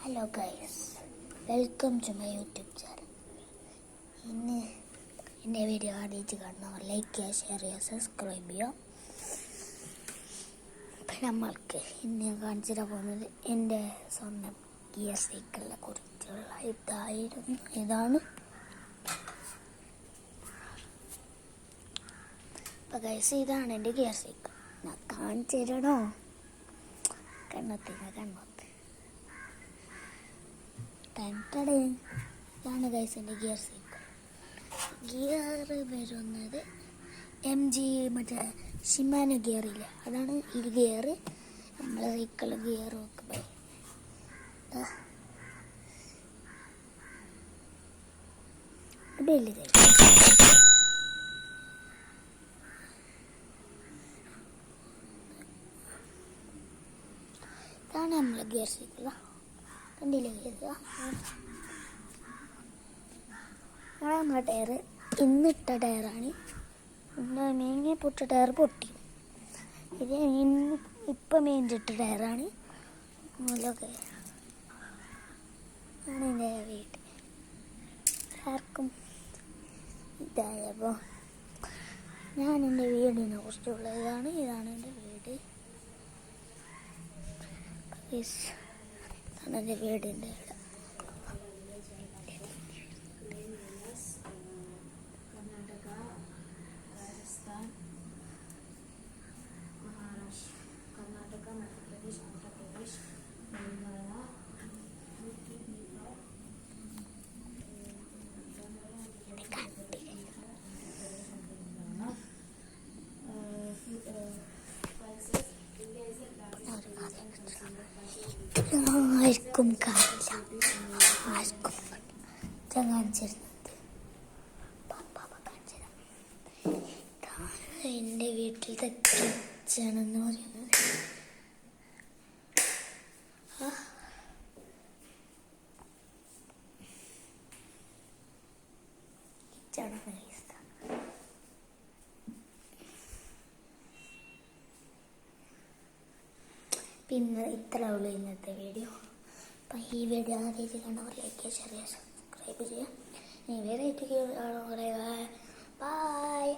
Hello guys, welcome to my YouTube channel. ഇന്ന് എൻ്റെ video ആദ്യമായിട്ട് കാണുന്നവർ ലൈക്ക് ചെയ്യുക, ഷെയർ ചെയ്യുക, സബ്സ്ക്രൈബ് ചെയ്യുക. അപ്പം നമ്മൾക്ക് ഇന്ന് ഞാൻ കാണിച്ചിട്ട് പോകുന്നത് എൻ്റെ സ്വന്തം ഗിയർ സൈക്കിളിനെ കുറിച്ചുള്ള ഇതാണ്. അപ്പം ഗൈസ്, ഇതാണ് എൻ്റെ ഗിയർ സൈക്കിൾ. ഞാൻ കാണിച്ചു തരണോ? കണ്ണൊത്ത് ഇതാണ് ഗൈസ് എൻ്റെ ഗിയർ സൈക്കിൾ. ഗിയർ വരുന്നത് MG മറ്റേ ഷിമാനോ ഗിയറില്ല, അതാണ് ഈ ഗിയർ. നമ്മളെ സൈക്കിൾ ഗിയർ നോക്കുമ്പോൾ ഇതാണ് നമ്മളെ ഗിയർ സൈക്കിൾ. കണ്ടില്ലേ ഗിയർ? നമ്മളെ ടയർ ഇന്നിട്ട ടയറാണ്. മേങ്ങി പൊട്ട ടയർ പൊട്ടി. ഇത് ഇപ്പം മേഞ്ചിട്ട ടയറാണ്. മൂലൊക്കെ ആണ് എൻ്റെ വീട്. ആർക്കും ഇതായപ്പോൾ ഞാൻ എൻ്റെ വീടിനെ കുറിച്ചുള്ള ഇതാണ് എൻ്റെ വീട്. ഇതാണ് എൻ്റെ വീടിൻ്റെ ഇവിടെ. ആർക്കും കാണില്ല, ആർക്കും കാണിച്ചിരുന്നത് ഇതാണ് എൻ്റെ വീട്ടിലത്തെ കിച്ചണെന്ന് പറയുന്നത്. കിച്ചണ് പിന്നെ ഇത്ര ഉള്ളൂ ഇന്നത്തെ വീഡിയോ. അപ്പം ഈ വീഡിയോ ആദ്യമായിട്ട് കണ്ടവർ ലൈക്ക് ചെയ്യുക, ഷെയർ ചെയ്യുക, സബ്സ്ക്രൈബ് ചെയ്യുക. ഇനി വേറെ ആയിട്ട് ബൈ.